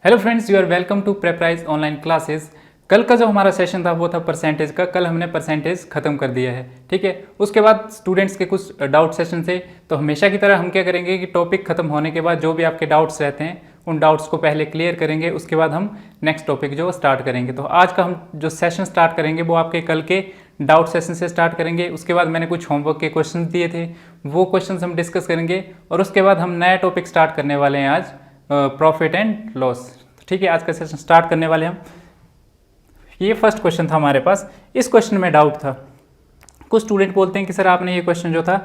Hello friends, you are welcome to Preparise online classes. कल का जो हमारा सेशन था वो था परसेंटेज का। कल हमने परसेंटेज खत्म कर दिया है, ठीक है। उसके बाद स्टूडेंट्स के कुछ डाउट सेशन थे, तो हमेशा की तरह हम क्या करेंगे कि टॉपिक खत्म होने के बाद जो भी आपके डाउट्स रहते हैं उन डाउट्स को पहले क्लियर करेंगे, उसके बाद हम नेक्स्ट टॉपिक जो स्टार्ट करेंगे। तो आज का हम जो सेशन स्टार्ट करेंगे वो आपके कल के डाउट सेशन से स्टार्ट करेंगे। उसके बाद मैंने कुछ होमवर्क के क्वेश्चन दिए थे, वो क्वेश्चन हम डिस्कस करेंगे और उसके बाद हम नया टॉपिक स्टार्ट करने वाले हैं आज, प्रॉफिट एंड लॉस। ठीक है, आज का सेशन स्टार्ट करने वाले हम। ये फर्स्ट क्वेश्चन था हमारे पास। इस क्वेश्चन में डाउट था, कुछ स्टूडेंट बोलते हैं कि सर आपने ये क्वेश्चन जो था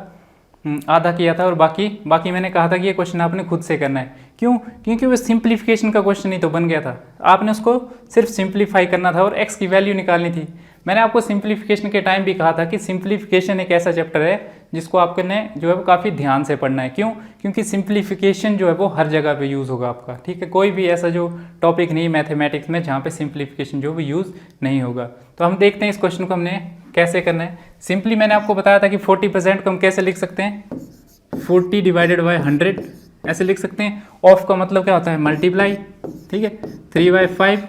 आधा किया था और बाकी मैंने कहा था कि ये क्वेश्चन आपने खुद से करना है। क्यों? क्योंकि वो सिंप्लीफिकेशन का क्वेश्चन ही तो बन गया था, आपने उसको सिर्फ सिंप्लीफाई करना था और एक्स की वैल्यू निकालनी थी। मैंने आपको सिंप्लीफिकेशन के टाइम भी कहा था कि सिंप्लीफिकेशन एक ऐसा चैप्टर है जिसको आपने जो है वो काफ़ी ध्यान से पढ़ना है। क्यों? क्योंकि सिंप्लीफिकेशन जो है वो हर जगह पे यूज़ होगा आपका, ठीक है। कोई भी ऐसा जो टॉपिक नहीं मैथमेटिक्स में जहाँ पे सिंप्लीफिकेशन जो वो यूज़ नहीं होगा। तो हम देखते हैं इस क्वेश्चन को हमने कैसे करना है। सिंपली मैंने आपको बताया था कि 40% को हम कैसे लिख सकते हैं, 40 डिवाइडेड बाई 100 ऐसे लिख सकते हैं। ऑफ का मतलब क्या होता है, मल्टीप्लाई, ठीक है। 3/5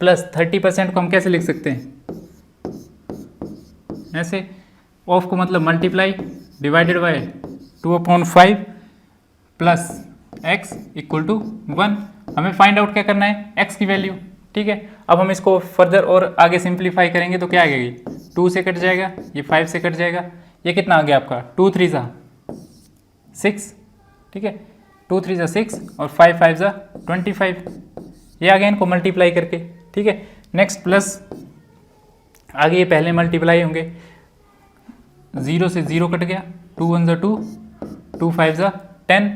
प्लस 30% को हम कैसे लिख सकते हैं, ऐसे। ऑफ को मतलब multiply divided by 2/5 plus x equal to 1। हमें फाइंड आउट क्या करना है, x की वैल्यू, ठीक है। अब हम इसको फर्दर और आगे सिंप्लीफाई करेंगे तो क्या आ गई, 2 से कट जाएगा, ये 5 से कट जाएगा, ये कितना आ गया आपका 2 3 जा 6, ठीक है। 2 3 जा 6 और 5 5 जा 25, ये आ गया इनको मल्टीप्लाई करके, ठीक है। नेक्स्ट प्लस आगे ये पहले मल्टीप्लाई होंगे, 0 से 0 कट गया, 2 1 जा 2, 2 5 जा 10,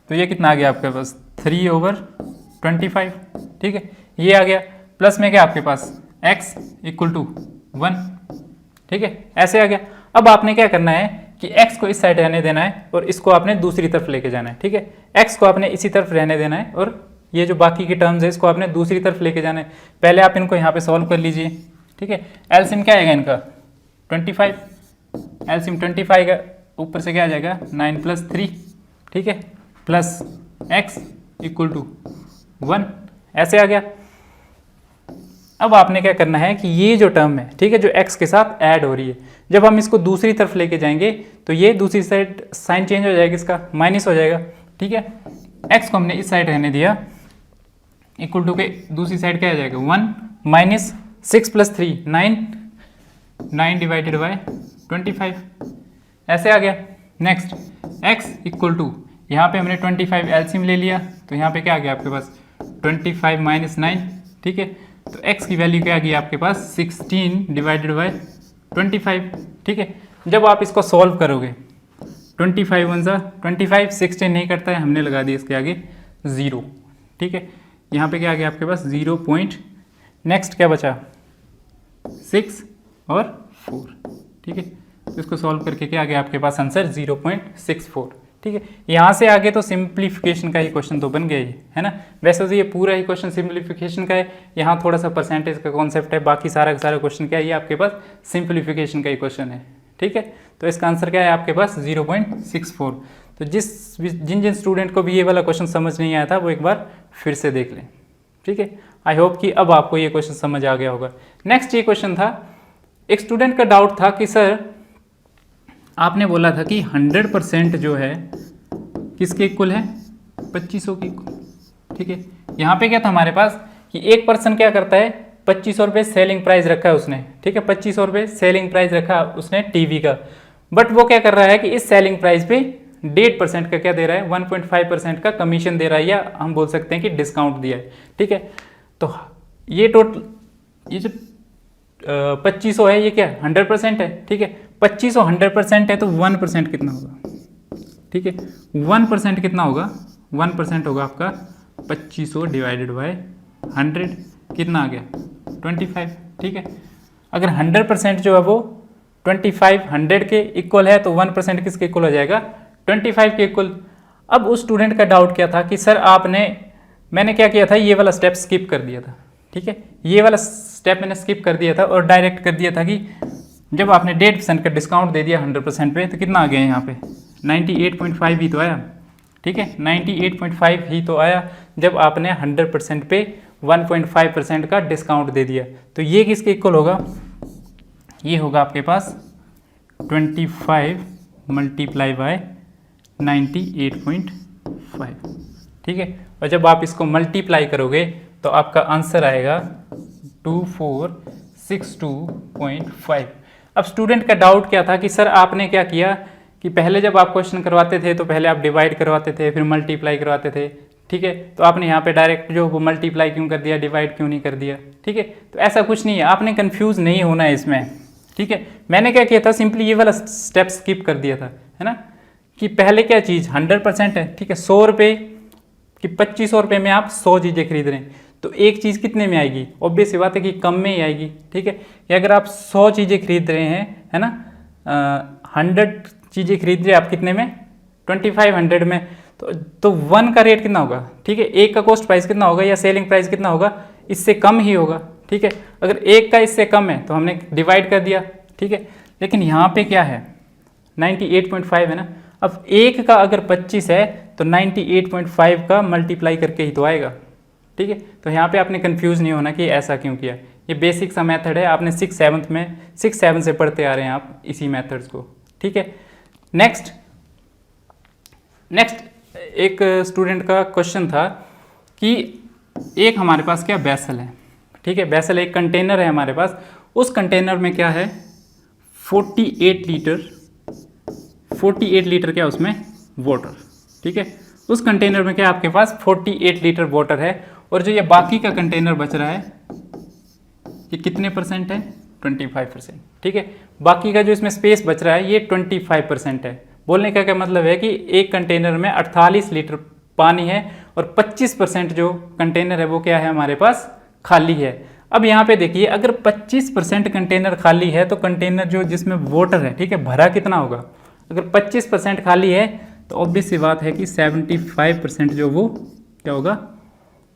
तो ये कितना आ गया आपके पास 3/25, ठीक है। ये आ गया प्लस में क्या आपके पास x इक्वल टू 1, ठीक है, ऐसे आ गया। अब आपने क्या करना है कि x को इस साइड रहने देना है और इसको आपने दूसरी तरफ लेके जाना है, ठीक है। x को आपने इसी तरफ रहने देना है और ये जो बाकी की टर्म्स है इसको आपने दूसरी तरफ लेके जाना है। पहले आप इनको यहाँ पे सॉल्व कर लीजिए, ठीक है। एलसीएम क्या आएगा इनका 25, एलसीएम 25 का ऊपर से क्या आ जाएगा 9 + 3, ठीक है, प्लस x इक्वल टू 1, ऐसे आ गया। अब आपने क्या करना है कि ये जो टर्म है, ठीक है, जो x के साथ ऐड हो रही है, जब हम इसको दूसरी तरफ लेके जाएंगे तो ये दूसरी साइड साइन चेंज हो जाएगा, इसका माइनस हो जाएगा, ठीक है। x को हमने इस साइड रहने दिया, इक्वल टू के दूसरी साइड क्या आ जाएगा 1 माइनस 6 + 3 9 डिवाइडेड बाय 25, ऐसे आ गया। नेक्स्ट x इक्वल टू, यहाँ पे हमने 25 एलसीएम ले लिया तो यहाँ पे क्या आ गया आपके पास 25 - 9, ठीक है। तो x की वैल्यू क्या आ गई आपके पास 16 डिवाइडेड बाय 25, ठीक है। जब आप इसको सॉल्व करोगे 25 1 जा 25, 16 नहीं करता है, हमने लगा दिया इसके आगे 0, ठीक है। यहाँ पे क्या आ गया आपके पास 0 पॉइंट, नेक्स्ट क्या बचा 6 और 4, ठीक है। तो इसको सॉल्व करके क्या आ गया आपके पास आंसर 0.64, ठीक है। यहाँ से आगे तो सिंप्लीफिकेशन का ही क्वेश्चन तो बन गया ही है ना। वैसे तो ये पूरा ही क्वेश्चन सिंप्लीफिकेशन का है, यहाँ थोड़ा सा परसेंटेज का कॉन्सेप्ट है, बाकी सारा का सारा क्वेश्चन क्या है, ये आपके पास सिंप्लीफिकेशन का ही क्वेश्चन है, ठीक है। तो इसका आंसर क्या है आपके पास 0.64। तो जिन स्टूडेंट को भी ये वाला क्वेश्चन समझ नहीं आया था वो एक बार फिर से देख लें, ठीक है। आई होप कि अब आपको ये क्वेश्चन समझ आ गया होगा। नेक्स्ट ये क्वेश्चन था, एक स्टूडेंट का डाउट था कि सर आपने बोला था कि 100% जो है किसके इक्वल है 2500 के इक्वल, ठीक है। यहाँ पे क्या था हमारे पास कि एक पर्सन क्या करता है 2500 रुपये सेलिंग प्राइस रखा है उसने, ठीक है। 2500 रुपये सेलिंग प्राइस रखा उसने टीवी का, बट वो क्या कर रहा है कि इस सेलिंग प्राइस पे 1.5% का क्या दे रहा है 1.5% का कमीशन दे रहा है, या हम बोल सकते हैं कि डिस्काउंट दिया है, ठीक है। तो ये टोटल ये जो 2500 है ये क्या 100% है, ठीक है। 2500 100% है तो 1% कितना होगा, ठीक है। 1% कितना होगा 1% होगा आपका 2500 डिवाइडेड बाय 100, कितना आ गया 25, ठीक है। अगर 100% जो है वो 25 100 के इक्वल है तो 1% किसके इक्वल हो जाएगा 25 के इक्वल। अब उस स्टूडेंट का डाउट क्या था कि सर मैंने क्या किया था, ये वाला स्टेप स्किप कर दिया था, ठीक है। ये वाला स्टेप मैंने स्किप कर दिया था और डायरेक्ट कर दिया था कि जब आपने 1.5% का डिस्काउंट दे दिया 100% पे तो कितना आ गया यहाँ पे 98.5 ही तो आया, ठीक है, 98.5 ही तो आया जब आपने 100% पे 1.5% का डिस्काउंट दे दिया। तो ये किसके इक्वल होगा, ये होगा आपके पास 25 मल्टीप्लाई बाय 98.5, ठीक है। और जब आप इसको मल्टीप्लाई करोगे तो आपका आंसर आएगा 2462.5। अब स्टूडेंट का डाउट क्या था कि सर आपने क्या किया कि पहले जब आप क्वेश्चन करवाते थे तो पहले आप डिवाइड करवाते थे फिर मल्टीप्लाई करवाते थे, ठीक है। तो आपने यहाँ पे डायरेक्ट जो वो मल्टीप्लाई क्यों कर दिया, डिवाइड क्यों नहीं कर दिया, ठीक है। तो ऐसा कुछ नहीं है, आपने कंफ्यूज नहीं होना है इसमें, ठीक है। मैंने क्या किया था, सिंपली ये वाला स्टेप स्किप कर दिया था, है ना, कि पहले क्या चीज़ 100% है, ठीक है। 100 रुपये कि 2500 रुपये में आप 100 चीज़ें खरीद रहे हैं, तो एक चीज़ कितने में आएगी, ऑब्वियस सी बात है कि कम में ही आएगी, ठीक है। या अगर आप 100 चीज़ें खरीद रहे हैं, है ना, 100 चीज़ें खरीद रहे हैं आप कितने में, 2500 में, तो 1 का रेट कितना होगा, ठीक है। एक का कॉस्ट प्राइस कितना होगा या सेलिंग प्राइस कितना होगा, इससे कम ही होगा, ठीक है। अगर एक का इससे कम है तो हमने डिवाइड कर दिया, ठीक है। लेकिन यहाँ पे क्या है, 98.5 है ना। अब एक का अगर 25 है तो 98.5 का मल्टीप्लाई करके ही तो आएगा, ठीक है। तो यहाँ पे आपने कंफ्यूज नहीं होना कि ऐसा क्यों किया, ये बेसिक सा मेथड है, आपने 6-7 से पढ़ते आ रहे हैं आप इसी मेथड्स को, ठीक है। नेक्स्ट एक स्टूडेंट का क्वेश्चन था कि एक हमारे पास क्या बेसल है, ठीक है। बेसल एक कंटेनर है हमारे पास, उस कंटेनर में क्या है 48 लीटर क्या उसमें वाटर, ठीक है। उस कंटेनर में क्या आपके पास 48 लीटर वाटर है, और जो ये बाकी का कंटेनर बच रहा है ये कितने परसेंट है, 25%, ठीक है। बाकी का जो इसमें स्पेस बच रहा है ये 25% है। बोलने का क्या मतलब है कि एक कंटेनर में 48 लीटर पानी है और 25% जो कंटेनर है वो क्या है हमारे पास खाली है। अब यहाँ पे देखिए, अगर 25% कंटेनर खाली है तो कंटेनर जो जिसमें वाटर है, ठीक है, भरा कितना होगा, अगर 25% खाली है तो ऑब्वियस सी बात है कि 75% जो वो क्या होगा,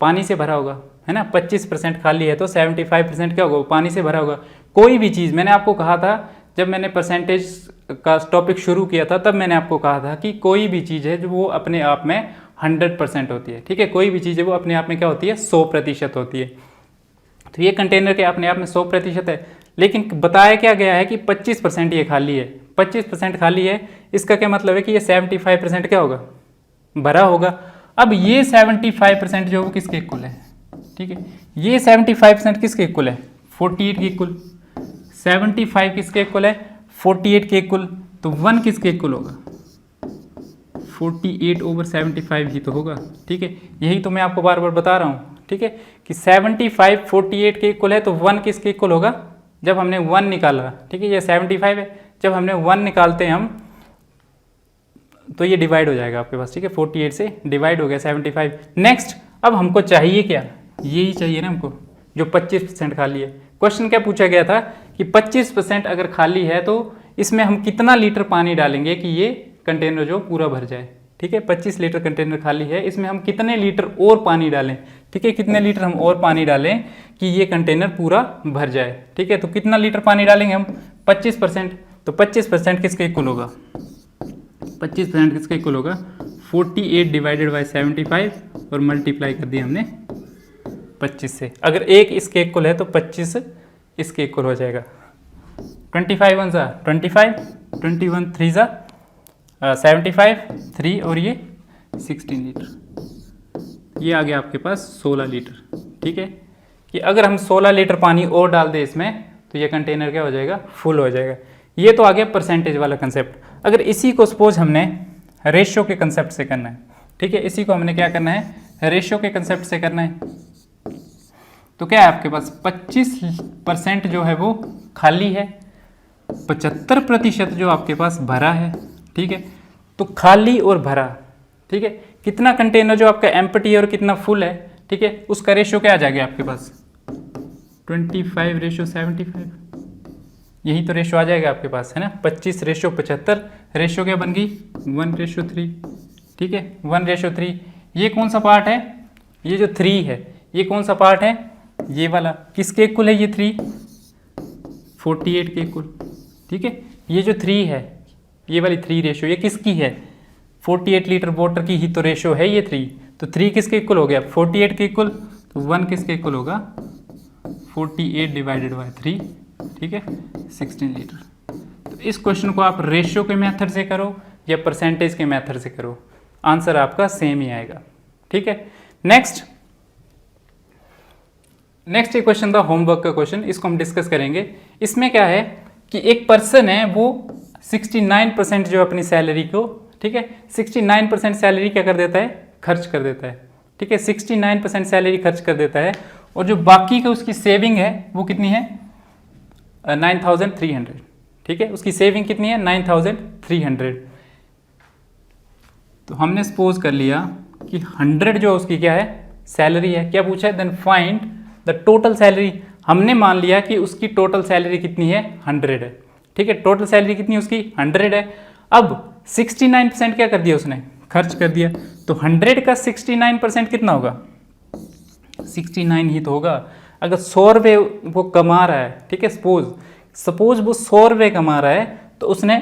पानी से भरा होगा, है ना। 25% खाली है तो 75% क्या होगा, पानी से भरा होगा। कोई भी चीज़, मैंने आपको कहा था जब मैंने परसेंटेज का टॉपिक शुरू किया था तब मैंने आपको कहा था कि कोई भी चीज़ है जो वो अपने आप में 100% होती है, ठीक है। कोई भी चीज़ है वो अपने आप में क्या होती है, 100% होती है। तो ये कंटेनर के अपने आप में 100% है, लेकिन बताया क्या गया है कि 25% ये खाली है, 25% खाली है, इसका क्या मतलब है कि ये 75% क्या होगा, भरा होगा। अब ये 75% जो वो किसके इक्वल है, ठीक है, ये 75% किसके इक्वल है, 48 के इक्वल। 75 किसके इक्वल है, 48 के इक्वल, तो 1 किसके इक्वल होगा, 48/75 ही तो होगा, ठीक है। यही तो मैं आपको बार बार बता रहा हूँ, ठीक है, कि 75 48 के इक्वल है तो 1 किसके इक्वल होगा, जब हमने 1 निकाला, ठीक है, ये 75 है, जब हमने 1 निकालते हैं हम तो ये डिवाइड हो जाएगा आपके पास, ठीक है, 48 से डिवाइड हो गया 75। नेक्स्ट, अब हमको चाहिए क्या, यही चाहिए ना हमको, जो 25% खाली है। क्वेश्चन क्या पूछा गया था कि 25% अगर खाली है तो इसमें हम कितना लीटर पानी डालेंगे कि ये कंटेनर जो पूरा भर जाए, ठीक है। 25 लीटर कंटेनर खाली है, इसमें हम कितने लीटर और पानी डालें, ठीक है, कितने लीटर हम और पानी डालें कि ये कंटेनर पूरा भर जाए, ठीक है। तो कितना लीटर पानी डालेंगे हम, 25%, तो 25% किसके इक्वल होगा, 25% किसके इक्वल होगा, 48 डिवाइडेड बाई 75 और मल्टीप्लाई कर दिया हमने 25 से। अगर एक इसके इक्वल है तो 25 इसके इक्वल हो जाएगा। 25 1 सा 25, 21 3 सा 75, 3 और ये 16 लीटर, ये आ गया आपके पास 16 लीटर, ठीक है। कि अगर हम 16 लीटर पानी और डाल दें इसमें तो ये कंटेनर क्या हो जाएगा, फुल हो जाएगा। ये तो आ गया परसेंटेज वाला कंसेप्ट। अगर इसी को सपोज हमने रेशियो के कंसेप्ट से करना है, ठीक है, इसी को हमने क्या करना है, रेशियो के कंसेप्ट से करना है, तो क्या है आपके पास 25% जो है वो खाली है, 75% जो आपके पास भरा है, ठीक है। तो खाली और भरा, ठीक है, कितना कंटेनर जो आपका एम्प्टी है और कितना फुल है, ठीक है, उसका रेशियो क्या आ जाएगा आपके पास 25/75, यही तो रेशियो आ जाएगा आपके पास, है ना। 25/75 रेशियो क्या बन गई 1/3, ठीक है, 1/3। ये कौन सा पार्ट है, ये जो 3 है ये कौन सा पार्ट है, ये वाला किसके इक्वल है, ये 3 48 के इक्वल, ठीक है। ये जो 3 है, ये वाली 3 रेशियो ये किसकी है, 48 लीटर वाटर की ही तो रेशो है ये 3, तो 3 किसके इक्वल हो गया 48 के इक्वल, तो 1 किसके इक्वल होगा 48 डिवाइडेड बाय 3, ठीक है 16 लीटर। तो इस क्वेश्चन को आप रेशियो के मेथड से करो या परसेंटेज के मेथड से करो, आंसर आपका सेम ही आएगा, ठीक है। नेक्स्ट एक क्वेश्चन था होमवर्क का क्वेश्चन, इसको हम डिस्कस करेंगे। इसमें क्या है कि एक पर्सन है वो 69% जो अपनी सैलरी को, ठीक है 69% सैलरी क्या कर देता है, खर्च कर देता है, ठीक है 69% सैलरी खर्च कर देता है, और जो बाकी का उसकी सेविंग है वो कितनी है 9300, ठीक है उसकी सेविंग कितनी है 9300। तो हमने सपोज कर लिया कि 100 जो उसकी क्या है सैलरी है, क्या पूछा है then find the total salary. हमने मान लिया कि उसकी टोटल सैलरी कितनी है 100 है, ठीक है टोटल सैलरी कितनी है उसकी 100 है। अब 69% क्या कर दिया उसने, खर्च कर दिया, तो 100 का 69% कितना होगा 69 ही तो होगा। अगर 100 रुपये वो कमा रहा है, ठीक है सपोज वो 100 रुपये कमा रहा है, तो उसने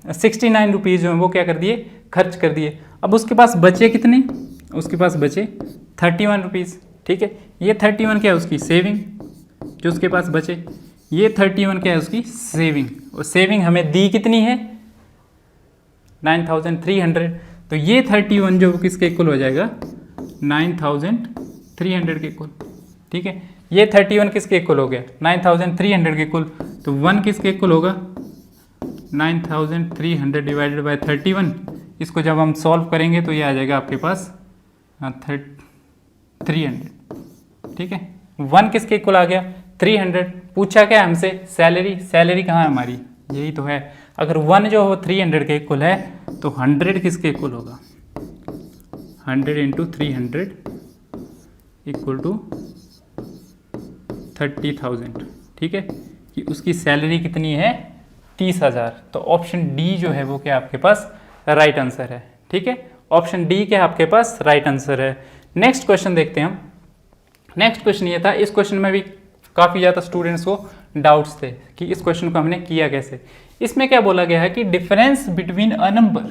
69 रुपीज़ जो है वो क्या कर दिए खर्च कर दिए। अब उसके पास बचे कितने, उसके पास बचे 31 रुपीज़, ठीक है ये 31 क्या है उसकी सेविंग जो उसके पास बचे, ये 31 क्या है उसकी सेविंग, और सेविंग हमें दी कितनी है 9300, तो ये 31 जो किसके इक्वल हो जाएगा 9300 के इक्वल, ठीक है ये 31 किसके इक्वल हो गया 9300 के इक्वल, तो 1 किसके इक्वल होगा 9300 डिवाइडेड बाय 31। इसको जब हम सॉल्व करेंगे तो ये आ जाएगा आपके पास 300, ठीक है 1 किसके इक्वल आ गया 300। पूछा क्या हमसे सैलरी कहाँ है हमारी, यही तो है। अगर 1 जो हो 300 के इक्वल है तो 100 किसके इक्वल होगा 100 इंटू 300 इक्वल टू 30,000, ठीक है कि उसकी सैलरी कितनी है 30,000। तो ऑप्शन डी जो है वो क्या आपके पास राइट आंसर है, ठीक है ऑप्शन डी क्या आपके पास राइट आंसर है। नेक्स्ट क्वेश्चन देखते हैं हम। नेक्स्ट क्वेश्चन ये था, इस क्वेश्चन में भी काफ़ी ज़्यादा स्टूडेंट्स को डाउट्स थे कि इस क्वेश्चन को हमने किया कैसे। इसमें क्या बोला गया है कि डिफरेंस बिटवीन अ नंबर,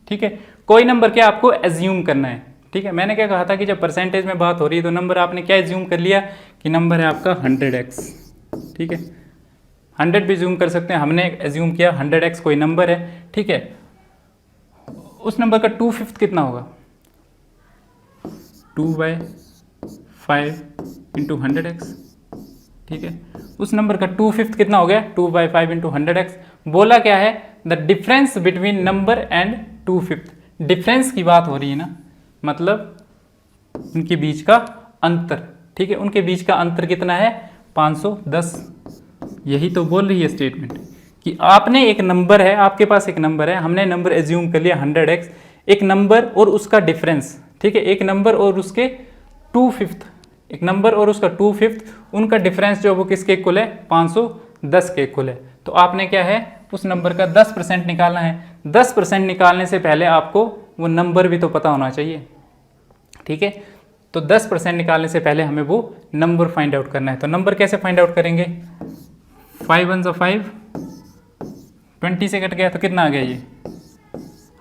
ठीक है कोई नंबर क्या आपको एज्यूम करना है, ठीक है मैंने क्या कहा था कि जब परसेंटेज में बात हो रही है तो नंबर आपने क्या एज्यूम कर लिया कि नंबर है आपका 100x, ठीक है 100 भी जूम कर सकते हैं, हमने एज्यूम किया 100x कोई नंबर है, ठीक है उस नंबर का 2/5 कितना होगा 2/5 इंटू 100x, ठीक है उस नंबर का 2/5 कितना हो गया 2/5 इंटू 100x। बोला क्या है the difference between number and 2/5, difference की बात हो रही है ना, मतलब उनके बीच का अंतर, ठीक है उनके बीच का अंतर कितना है 510। यही तो बोल रही है स्टेटमेंट कि आपने एक नंबर है, आपके पास एक नंबर है, हमने नंबर एज्यूम कर लिया 100x, एक नंबर और उसका डिफरेंस, ठीक है एक नंबर और उसके 2/5, एक नंबर और उसका 2/5 उनका डिफरेंस जो वो किसके इक्वल है 510 के इक्वल है। तो आपने क्या है उस नंबर का 10% निकालना है। 10% निकालने से पहले आपको वो नंबर भी तो पता होना चाहिए, ठीक है तो 10% निकालने से पहले हमें वो नंबर फाइंड आउट करना है। तो नंबर कैसे फाइंड आउट करेंगे 5 1 5, 20 से कट गया तो कितना आ गया ये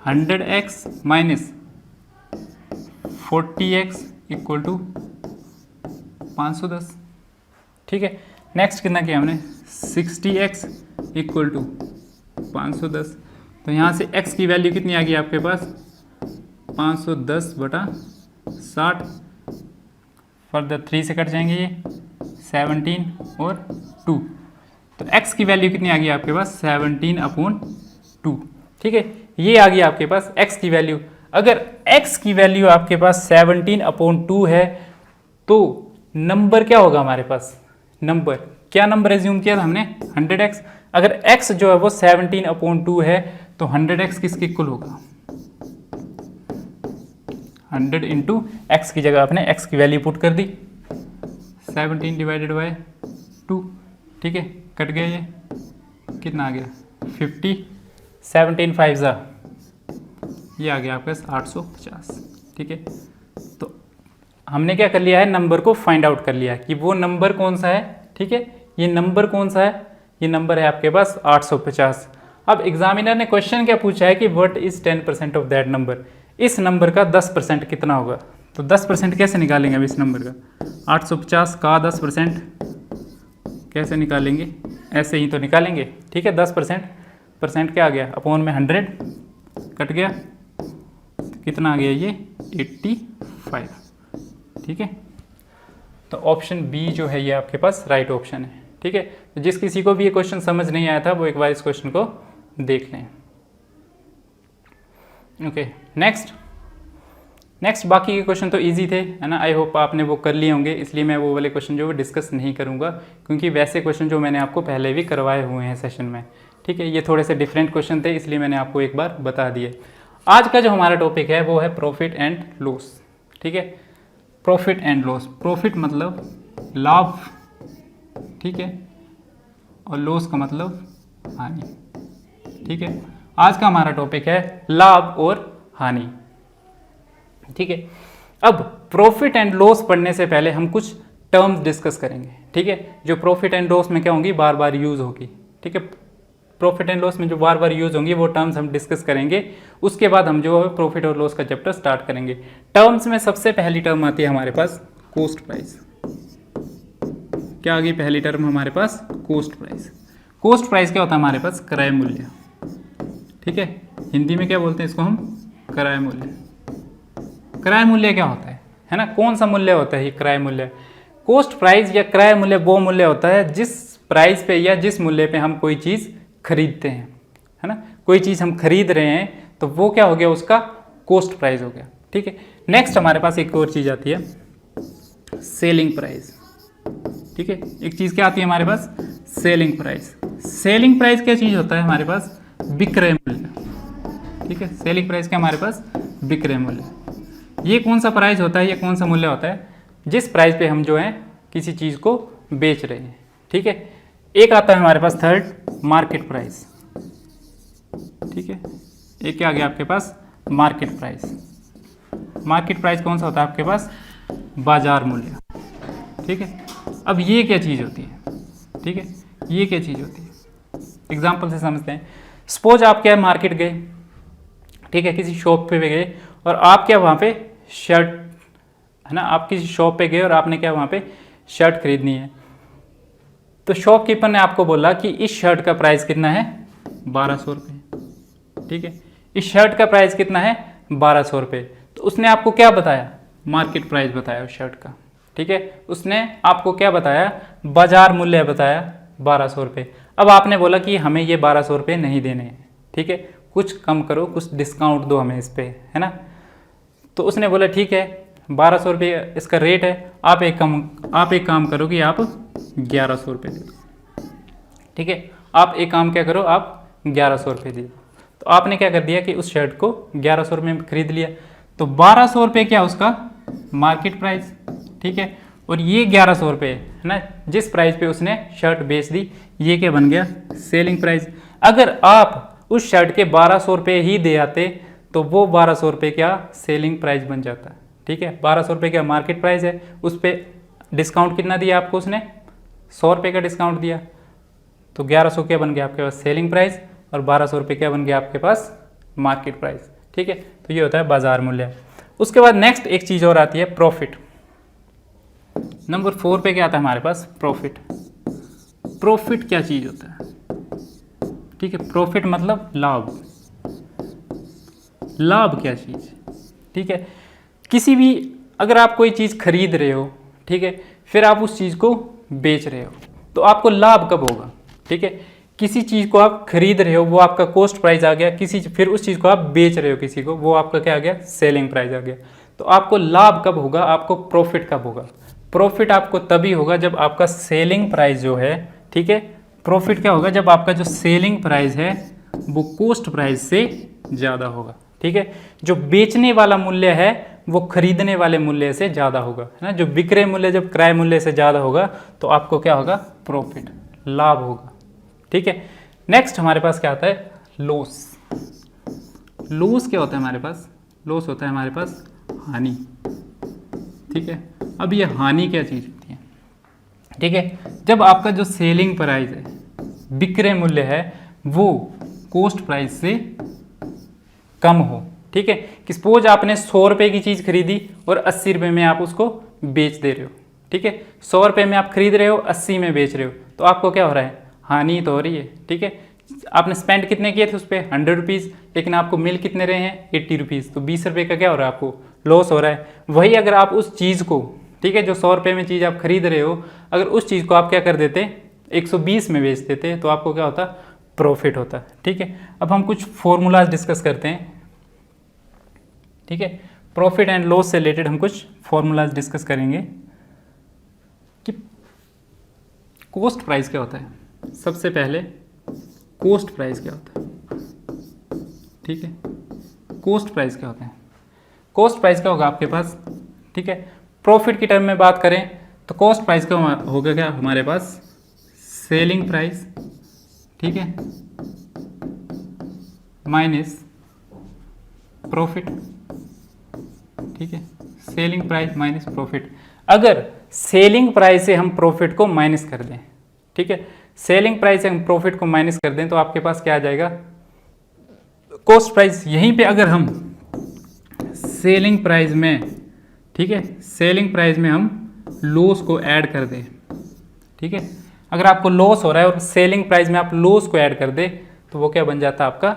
100x minus 40x equal to 510, ठीक है नेक्स्ट कितना किया हमने 60x इक्वल टू 510। तो यहाँ से x की वैल्यू कितनी आ गई आपके पास 510/60, फर्दर 3 से कट जाएंगे ये 17 और 2, तो x की वैल्यू कितनी आ गई आपके पास 17/2, ठीक है ये आ गई आपके पास x की वैल्यू। अगर x की वैल्यू आपके पास 17/2 है तो नंबर क्या होगा हमारे पास, नंबर क्या नंबर एज्यूम किया था हमने 100x। अगर x जो है वो 17/2 है तो 100x किसके इक्वल होगा 100 इंटू एक्स की जगह आपने x की वैल्यू पुट कर दी 17 डिवाइडेड बाय 2, ठीक है कट गया ये कितना आ गया 50, 17 5 जा ये आ गया आपके पास 850, ठीक है। तो हमने क्या कर लिया है नंबर को फाइंड आउट कर लिया कि वो नंबर कौन सा है, ठीक है ये नंबर कौन सा है, ये नंबर है आपके पास 850। अब एग्जामिनर ने क्वेश्चन क्या पूछा है कि what is 10% of that number, इस नंबर का 10% कितना होगा। तो 10% कैसे निकालेंगे अब इस नंबर का, 850 का 10% कैसे निकालेंगे, ऐसे ही तो निकालेंगे, ठीक है। 10% क्या आ गया, अपॉन में 100 कट गया, कितना आ गया ये 85, ठीक है। तो ऑप्शन बी जो है ये आपके पास राइट ऑप्शन है, ठीक है। तो जिस किसी को भी ये क्वेश्चन समझ नहीं आया था वो एक बार इस क्वेश्चन को देख लें। ओके, नेक्स्ट बाकी के क्वेश्चन तो इजी थे, है ना, आई होप आपने वो कर लिए होंगे, इसलिए मैं वो वाले क्वेश्चन जो डिस्कस नहीं करूँगा, क्योंकि वैसे क्वेश्चन जो मैंने आपको पहले भी करवाए हुए हैं सेशन में, ठीक है। ये थोड़े से डिफरेंट क्वेश्चन थे, इसलिए मैंने आपको एक बार बता दिए। आज का जो हमारा टॉपिक है वो है प्रॉफिट एंड लॉस, ठीक है। प्रॉफिट एंड लॉस, प्रॉफिट मतलब लाभ, ठीक है, और लॉस का मतलब हानि, ठीक है। आज का हमारा टॉपिक है लाभ और हानि, ठीक है। अब प्रॉफिट एंड लॉस पढ़ने से पहले हम कुछ टर्म्स डिस्कस करेंगे, ठीक है, जो प्रॉफिट एंड लॉस में क्या होंगी, बार बार यूज होगी, ठीक है। प्रॉफिट एंड लॉस में जो बार बार यूज होंगी वो टर्म्स हम डिस्कस करेंगे, उसके बाद हम जो है प्रॉफिट और लॉस का चैप्टर स्टार्ट करेंगे। टर्म्स में सबसे पहली टर्म आती है हमारे पास कॉस्ट प्राइस। क्या आ गई पहली टर्म हमारे पास, कॉस्ट प्राइस। कॉस्ट प्राइस क्या होता है हमारे पास, क्रय मूल्य, ठीक है। हिंदी में क्या बोलते हैं इसको हम, क्रय मूल्य। क्रय मूल्य क्या होता है ना, कौन सा मूल्य होता है ये क्रय मूल्य। कॉस्ट प्राइस या क्रय मूल्य वो मूल्य होता है जिस प्राइस पे या जिस मूल्य पे हम कोई चीज़ खरीदते हैं, है ना, कोई चीज़ हम खरीद रहे हैं तो वो क्या हो गया, उसका कॉस्ट प्राइस हो गया, ठीक है। नेक्स्ट हमारे पास एक और चीज़ आती है सेलिंग प्राइस, ठीक है। एक चीज़ क्या आती है हमारे पास, सेलिंग प्राइस। सेलिंग प्राइस क्या चीज़ होता है हमारे पास, विक्रय मूल्य, ठीक है। सेलिंग प्राइस क्या हमारे पास, विक्रय मूल्य। ये कौन सा प्राइस होता है, ये कौन सा मूल्य होता है, जिस प्राइस पे हम जो है किसी चीज़ को बेच रहे हैं, ठीक है। एक आता है हमारे पास थर्ड, मार्केट प्राइस, ठीक है। एक क्या आ गया आपके पास, मार्केट प्राइस। मार्केट प्राइस कौन सा होता है आपके पास, बाजार मूल्य, ठीक है। अब ये क्या चीज़ होती है, ठीक है, ये क्या चीज़ होती है, एग्जाम्पल से समझते हैं। सपोज आप क्या मार्केट गए, ठीक है, किसी शॉप पे गए और आप क्या वहाँ पे शर्ट, है ना, आप किसी शॉप पे गए और आपने क्या वहाँ पे शर्ट खरीदनी है। तो शॉपकीपर ने आपको बोला कि इस शर्ट का प्राइस कितना है, 1200 रुपये, ठीक है। इस शर्ट का प्राइस कितना है, 1200 रुपये। तो उसने आपको क्या बताया, मार्केट प्राइस बताया उस शर्ट का, ठीक है। उसने आपको क्या बताया, बाजार मूल्य बताया 1200 रुपये। अब आपने बोला कि हमें ये 1200 रुपये नहीं देने हैं, ठीक है, कुछ कम करो, कुछ डिस्काउंट दो हमें इस पर, है ना। तो उसने बोला ठीक है 1200 रुपये इसका रेट है, आप एक काम करो कि आप 1100 रुपये दे दो, ठीक है। आप एक काम क्या करो, आप 1100 रुपये दे दो। तो आपने क्या कर दिया कि उस शर्ट को 1100 रुपये में खरीद लिया। तो 1200 रुपये क्या उसका मार्केट प्राइस, ठीक है, और ये 1100 रुपये है ना, जिस प्राइस पे उसने शर्ट बेच दी, ये क्या बन गया, सेलिंग प्राइस। अगर आप उस शर्ट के 1200 रुपये ही दे आते तो वो 1200 रुपये क्या सेलिंग प्राइस बन जाता, ठीक है। 1200 रुपये क्या मार्केट प्राइस है, उस पर डिस्काउंट कितना दिया आपको उसने, 100 रुपये का डिस्काउंट दिया। तो 1100 क्या बन गया आपके पास सेलिंग प्राइस, और 1200 रुपये क्या बन गया आपके पास मार्केट प्राइस, ठीक है। तो ये होता है बाजार मूल्य। उसके बाद नेक्स्ट एक चीज़ और आती है प्रॉफिट। नंबर 4 पे क्या आता है हमारे पास, प्रॉफिट। प्रॉफिट क्या चीज़ होता है, ठीक है, प्रॉफिट मतलब लाभ। लाभ क्या चीज़, ठीक है। किसी भी, अगर आप कोई चीज़ खरीद रहे हो, ठीक है, फिर आप उस चीज़ को बेच रहे हो, तो आपको लाभ कब होगा, ठीक है। किसी चीज़ को आप खरीद रहे हो, वो आपका कॉस्ट प्राइस आ गया, फिर उस चीज़ को आप बेच रहे हो किसी को, वो आपका क्या आ गया, सेलिंग प्राइस आ गया। तो आपको लाभ कब होगा, आपको प्रॉफिट कब होगा। प्रॉफिट आपको तभी होगा जब आपका सेलिंग प्राइस जो है, ठीक है, प्रॉफिट क्या होगा, जब आपका जो सेलिंग प्राइस है वो कॉस्ट प्राइस से ज़्यादा होगा, ठीक है। जो बेचने वाला मूल्य है वो खरीदने वाले मूल्य से ज़्यादा होगा, है ना। जो विक्रय मूल्य जब क्रय मूल्य से ज़्यादा होगा तो आपको क्या होगा, प्रॉफिट, लाभ होगा, ठीक है। नेक्स्ट हमारे पास क्या आता है, लॉस। लॉस क्या होता है हमारे पास, लॉस होता है हमारे पास हानि, ठीक है। अब ये हानि क्या चीज़ होती है, ठीक है, जब आपका जो सेलिंग प्राइस है, विक्रय मूल्य है, वो कॉस्ट प्राइस से कम हो। ठीक है, कि सपोज आपने 100 रुपये की चीज़ खरीदी और 80 रुपये में आप उसको बेच दे रहे हो। ठीक है, 100 रुपये में आप खरीद रहे हो, 80 में बेच रहे हो, तो आपको क्या हो रहा है, हानि तो हो रही है। ठीक है, आपने स्पेंड कितने किए थे उस पर 100 रुपीज़, लेकिन आपको मिल कितने रहे हैं 80 रुपीज़, तो 20 रुपये का क्या हो रहा है, आपको लॉस हो रहा है। वही अगर आप उस चीज़ को, ठीक है, जो 100 रुपये में चीज़ आप खरीद रहे हो, अगर उस चीज़ को आप क्या कर देते 120 में बेच देते, तो आपको क्या होता, प्रॉफिट होता। ठीक है, अब हम कुछ फॉर्मूलाज डिस्कस करते हैं। ठीक है, प्रॉफिट एंड लॉस से रिलेटेड हम कुछ फॉर्मूलाज डिस्कस करेंगे कि कॉस्ट प्राइस क्या होता है। सबसे पहले कॉस्ट प्राइस क्या होता है। ठीक है, कॉस्ट प्राइस क्या होता है, कॉस्ट प्राइस क्या होगा आपके पास। ठीक है, प्रॉफिट की टर्म में बात करें तो कॉस्ट प्राइस का होगा क्या हमारे पास, सेलिंग प्राइस, ठीक है, माइनस प्रॉफिट। ठीक है, सेलिंग प्राइस माइनस प्रॉफिट। अगर सेलिंग प्राइस से हम प्रॉफिट को माइनस कर दें, ठीक है, सेलिंग प्राइस से हम प्रॉफिट को माइनस कर दें, तो आपके पास क्या आ जाएगा, कॉस्ट प्राइस। यहीं पे अगर हम सेलिंग प्राइस में, ठीक है, सेलिंग प्राइस में हम लॉस को ऐड कर दें, ठीक है, अगर आपको लॉस हो रहा है और सेलिंग प्राइस में आप लॉस को ऐड कर दें, तो वो क्या बन जाता है, आपका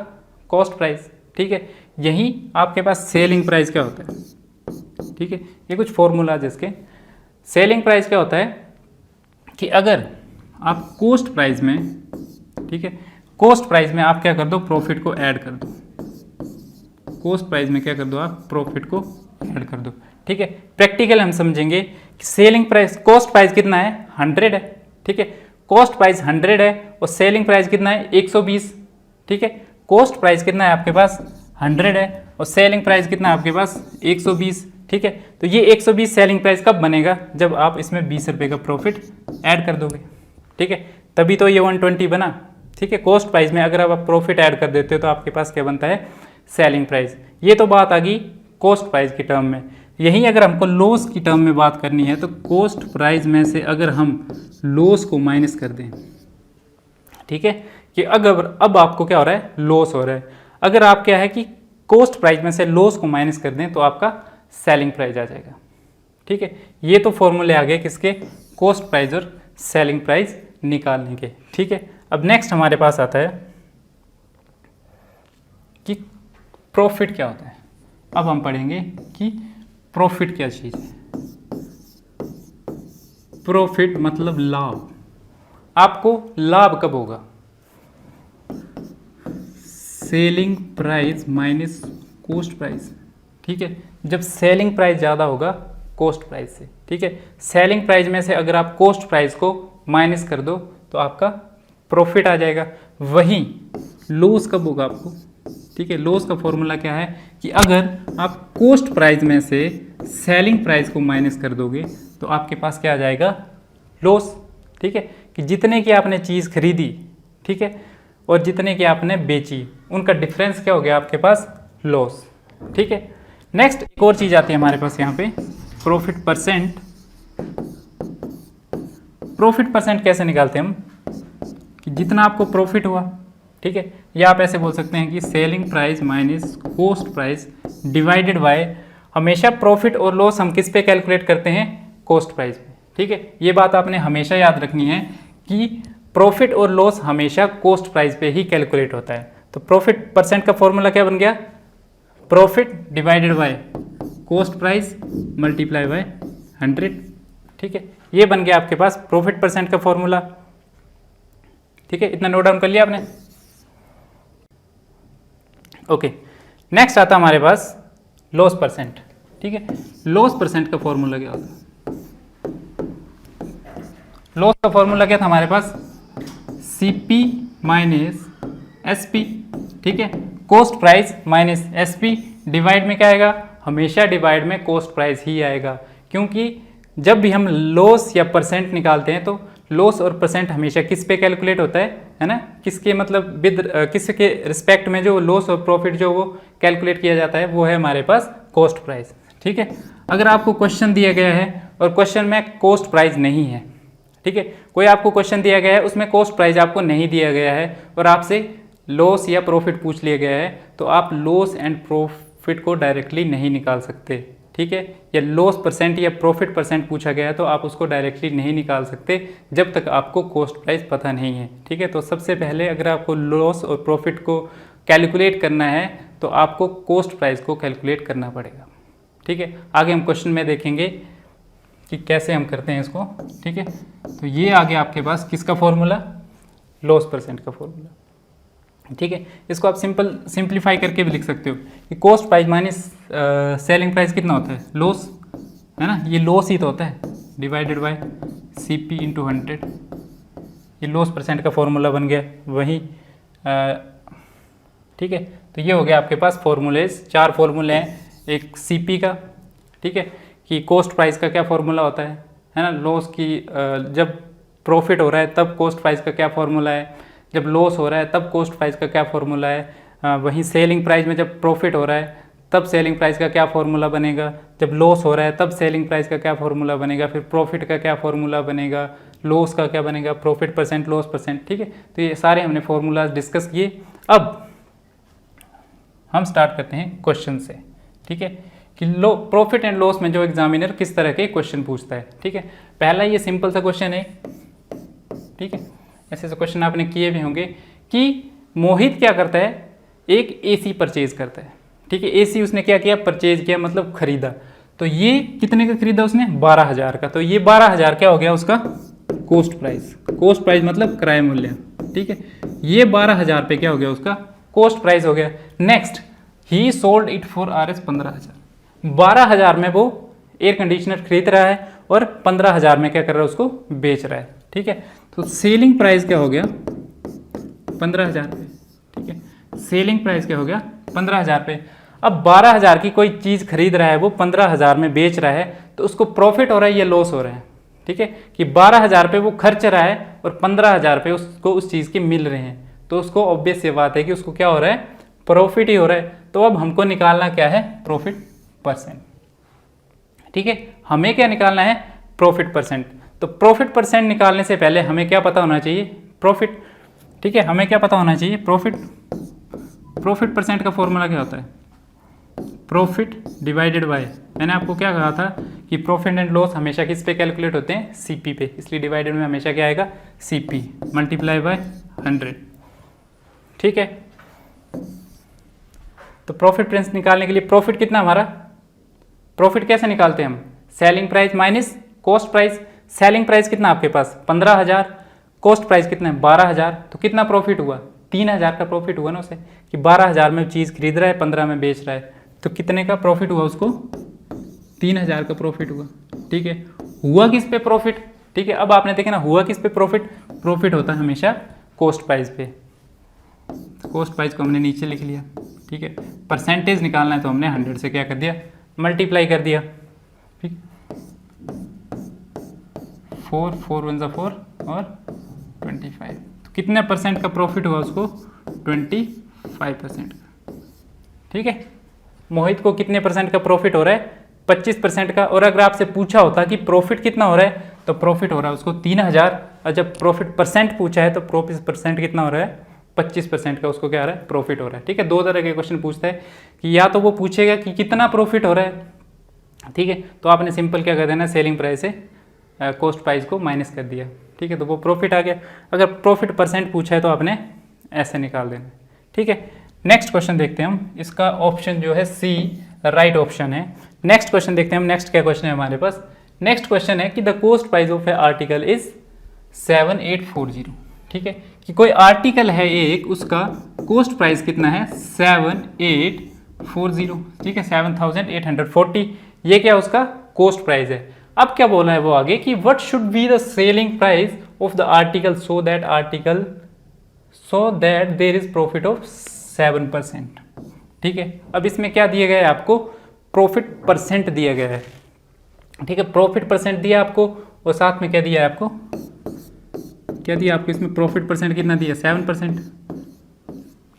कॉस्ट प्राइस। ठीक है, यही आपके पास सेलिंग प्राइस क्या होता है। ठीक है, ये कुछ फॉर्मूला जिसके सेलिंग प्राइस क्या होता है कि अगर आप कॉस्ट प्राइस में, ठीक है, कॉस्ट प्राइस में आप क्या कर दो, प्रॉफिट को ऐड कर दो। कॉस्ट प्राइस में क्या कर दो, आप प्रॉफिट को ऐड कर दो। ठीक है, प्रैक्टिकल हम समझेंगे कि सेलिंग प्राइस, कॉस्ट प्राइस कितना है, 100 है। ठीक है, कॉस्ट प्राइस 100 है और सेलिंग प्राइस कितना है, 120। ठीक है, कॉस्ट प्राइस कितना है आपके पास, 100 है और सेलिंग प्राइस कितना है आपके पास, 120। ठीक है, तो ये 120 सेलिंग प्राइस कब बनेगा, जब आप इसमें 20 रुपये का प्रॉफिट ऐड कर दोगे। ठीक है, तभी तो ये 120 बना। ठीक है, कॉस्ट प्राइस में अगर आप प्रॉफिट ऐड कर देते हो तो आपके पास क्या बनता है, सेलिंग प्राइस। ये तो बात आ गई कॉस्ट प्राइस की टर्म में। यहीं अगर हमको लॉस की टर्म में बात करनी है, तो कॉस्ट प्राइस में से अगर हम लॉस को माइनस कर दें, ठीक है, कि अगर अब आपको क्या हो रहा है, लॉस हो रहा है, अगर आप क्या है कि कॉस्ट प्राइस में से लॉस को माइनस कर दें, तो आपका सेलिंग प्राइस आ जाएगा। ठीक है, ये तो फॉर्मूले आ गए किसके, कॉस्ट प्राइस और सेलिंग प्राइस निकालने के। ठीक है, अब नेक्स्ट हमारे पास आता है कि प्रॉफिट क्या होता है। अब हम पढ़ेंगे कि प्रॉफिट क्या चीज़ है। प्रॉफिट मतलब लाभ। आपको लाभ कब होगा, selling price minus cost price. ठीक है, जब सेलिंग प्राइस ज़्यादा होगा कॉस्ट प्राइस से। ठीक है, सेलिंग प्राइस में से अगर आप कॉस्ट प्राइस को माइनस कर दो तो आपका प्रॉफिट आ जाएगा। वहीं लॉस कब होगा आपको, ठीक है, लॉस का फॉर्मूला क्या है कि अगर आप कॉस्ट प्राइस में से सेलिंग प्राइस को माइनस कर दोगे तो आपके पास क्या आ जाएगा, लॉस। ठीक है, कि जितने की आपने चीज़ खरीदी, ठीक है, और जितने की आपने बेची, उनका डिफरेंस क्या हो गया आपके पास, लॉस। ठीक है, नेक्स्ट एक और चीज़ आती है हमारे पास यहाँ पे, प्रॉफिट परसेंट। प्रॉफिट परसेंट कैसे निकालते हैं हम, कि जितना आपको प्रॉफिट हुआ, ठीक है, या आप ऐसे बोल सकते हैं कि selling price minus cost price divided by, हमेशा प्रॉफिट और लॉस हम किस पे कैलकुलेट करते हैं, कॉस्ट प्राइस पे। ठीक है, ये बात आपने हमेशा याद रखनी है कि प्रॉफिट और लॉस हमेशा कॉस्ट प्राइस पे ही कैलकुलेट होता है। तो प्रॉफिट परसेंट का फॉर्मूला क्या बन गया, profit divided by cost price multiply by 100। ठीक है, ये बन गया आपके पास प्रॉफिट परसेंट का फॉर्मूला। ठीक है, इतना नोट डाउन कर लिया आपने। ओके, नेक्स्ट आता हमारे पास लॉस परसेंट। ठीक है, लॉस परसेंट का फॉर्मूला क्या होता है, लॉस का फॉर्मूला क्या था हमारे पास, CP माइनस SP। ठीक है, cost price minus SP, divide में क्या आएगा, हमेशा डिवाइड में कॉस्ट प्राइस ही आएगा, क्योंकि जब भी हम लॉस या परसेंट निकालते हैं तो लॉस और परसेंट हमेशा किस पे कैलकुलेट होता है ना, किसके मतलब विद किसके रिस्पेक्ट में जो लॉस और प्रॉफिट जो वो कैलकुलेट किया जाता है, वो है हमारे पास कॉस्ट प्राइस। ठीक है, अगर आपको क्वेश्चन दिया गया है और क्वेश्चन में कॉस्ट प्राइस नहीं है, ठीक है, कोई आपको क्वेश्चन दिया गया है उसमें कॉस्ट प्राइस आपको नहीं दिया गया है और आपसे लॉस या प्रॉफिट पूछ लिया गया है तो आप लॉस एंड प्रॉफिट को डायरेक्टली नहीं निकाल सकते, ठीक है। या लॉस परसेंट या प्रॉफिट परसेंट पूछा गया है तो आप उसको डायरेक्टली नहीं निकाल सकते जब तक आपको कॉस्ट प्राइस पता नहीं है, ठीक है। तो सबसे पहले अगर आपको लॉस और प्रॉफिट को कैलकुलेट करना है तो आपको कॉस्ट प्राइस को कैलकुलेट करना पड़ेगा, ठीक है। आगे हम क्वेश्चन में देखेंगे कि कैसे हम करते हैं इसको, ठीक है। तो ये आगे आपके पास किसका फॉर्मूला, लॉस परसेंट का फॉर्मूला, ठीक है। इसको आप सिंप्लीफाई करके भी लिख सकते हो कि cost price minus selling price कितना होता है, लॉस, है ना। ये लॉस ही तो होता है, डिवाइडेड बाय CP इंटू 100, ये लॉस परसेंट का फॉर्मूला बन गया वही, ठीक है। तो ये हो गया आपके पास फॉर्मूलेज, 4 फॉर्मूले हैं। एक CP का, ठीक है, कि कॉस्ट प्राइस का क्या फॉर्मूला होता है ना। लॉस की जब प्रॉफिट हो रहा है तब कॉस्ट प्राइस का क्या फॉर्मूला है, जब लॉस हो रहा है तब कॉस्ट प्राइस का क्या फॉर्मूला है। वहीं सेलिंग प्राइस में जब प्रॉफिट हो रहा है तब सेलिंग प्राइस का क्या फॉर्मूला बनेगा, जब लॉस हो रहा है तब सेलिंग प्राइस का क्या फॉर्मूला बनेगा, फिर प्रॉफिट का क्या फॉर्मूला बनेगा, लॉस का क्या बनेगा, प्रॉफिट परसेंट, लॉस परसेंट, ठीक है। तो ये सारे हमने फॉर्मूलाज डिस्कस किए। अब हम स्टार्ट करते हैं क्वेश्चन से, ठीक है, कि प्रॉफिट एंड लॉस में जो एग्जामिनर किस तरह के क्वेश्चन पूछता है, ठीक है। पहला ये सिंपल सा क्वेश्चन है, ठीक है, ऐसे क्वेश्चन आपने किए भी होंगे कि मोहित क्या करता है, एक AC परचेज करता है, ठीक है। AC उसने क्या किया, परचेज किया, मतलब खरीदा। तो ये कितने का खरीदा उसने, 12,000 का। तो ये 12,000 क्या हो गया उसका कॉस्ट प्राइस, कॉस्ट प्राइस मतलब क्रय मूल्य, ठीक है। ये 12,000 पे क्या हो गया उसका कॉस्ट प्राइस हो गया। Next, he sold it for Rs 15,000। 12,000 में वो एयर कंडीशनर खरीद रहा है और 15,000 में क्या कर रहा है, उसको बेच रहा है, ठीक है। तो सेलिंग प्राइस क्या हो गया 15,000 पे, ठीक है। सेलिंग प्राइस क्या हो गया 15,000 पे। अब 12,000 की कोई चीज़ खरीद रहा है, वो 15,000 में बेच रहा है, तो उसको प्रॉफिट हो रहा है या लॉस हो रहा है, ठीक है। कि 12,000 पे वो खर्च रहा है और 15,000 पे उसको उस चीज़ के मिल रहे हैं, तो उसको ऑब्वियस ये बात है कि उसको क्या हो रहा है, प्रॉफिट ही हो रहा है। तो अब हमको निकालना क्या है, प्रॉफिट परसेंट, ठीक है। हमें क्या निकालना है, प्रॉफिट परसेंट। तो प्रॉफिट परसेंट निकालने से पहले हमें क्या पता होना चाहिए, प्रॉफिट, ठीक है। हमें क्या पता होना चाहिए, प्रॉफिट। प्रॉफिट परसेंट का फॉर्मूला क्या होता है, प्रॉफिट डिवाइडेड बाय, मैंने आपको क्या कहा था कि प्रॉफिट एंड लॉस हमेशा किस पे कैलकुलेट होते हैं, CP पे, इसलिए डिवाइडेड में हमेशा क्या आएगा, CP मल्टीप्लाई बाय 100, ठीक है। तो प्रॉफिट प्रिंस निकालने के लिए प्रॉफिट कितना हमारा, प्रॉफिट कैसे निकालते हैं हम, selling price minus cost price. Selling price कितना आपके पास 15,000, कॉस्ट प्राइस कितना है 12,000, तो कितना प्रॉफिट हुआ, 3,000 का प्रॉफिट हुआ ना उसे, कि 12,000 में चीज़ खरीद रहा है, 15 में बेच रहा है, तो कितने का प्रॉफिट हुआ उसको, 3,000 का प्रॉफिट हुआ, ठीक है। हुआ किस पे प्रॉफिट, ठीक है। अब आपने देखा ना, हुआ किस पे प्रॉफिट, प्रॉफिट होता है हमेशा कॉस्ट प्राइस पे। कॉस्ट प्राइस को हमने नीचे लिख लिया, ठीक है। परसेंटेज निकालना है तो हमने 100 से क्या कर दिया, मल्टीप्लाई कर दिया, ठीक। 4 4 1 4 और 25, तो कितने परसेंट का प्रॉफिट हुआ उसको, 25% का, ठीक है। मोहित को कितने परसेंट का प्रॉफिट हो रहा है, 25% का। और अगर आपसे पूछा होता कि प्रॉफिट कितना हो रहा है, तो प्रॉफिट हो रहा है उसको 3,000, और जब प्रॉफिट परसेंट पूछा है तो प्रॉफिट परसेंट कितना हो रहा है, 25% का उसको क्या हो रहा है, प्रॉफिट हो रहा है, ठीक है। 2 तरह के क्वेश्चन पूछता है कि या तो वो पूछेगा कि कितना प्रॉफिट हो रहा है, ठीक है, तो आपने सिंपल क्या कर देना, सेलिंग प्राइस से कॉस्ट प्राइस को माइनस कर दिया, ठीक है, तो वो प्रॉफिट आ गया। अगर प्रॉफिट परसेंट पूछा है तो आपने ऐसे निकाल देना, ठीक है। नेक्स्ट क्वेश्चन देखते हैं हम, इसका ऑप्शन जो है C राइट ऑप्शन है। नेक्स्ट क्वेश्चन देखते हैं हम, नेक्स्ट क्या क्वेश्चन है हमारे पास। नेक्स्ट क्वेश्चन है कि the cost price of A article is 7840, ठीक है, कि कोई आर्टिकल है एक, उसका कॉस्ट प्राइस कितना है 7840, ठीक है, 7840, ये क्या उसका कॉस्ट प्राइस है। अब क्या बोला है वो आगे कि what should be the selling price of the article so that there is profit of 7%, ठीक है। अब इसमें क्या दिया गया है आपको, प्रॉफिट परसेंट दिया गया है, ठीक है, प्रॉफिट परसेंट दिया आपको, और साथ में क्या दिया है आपको, क्या दिया आपको इसमें, प्रॉफिट परसेंट कितना दिया, 7%,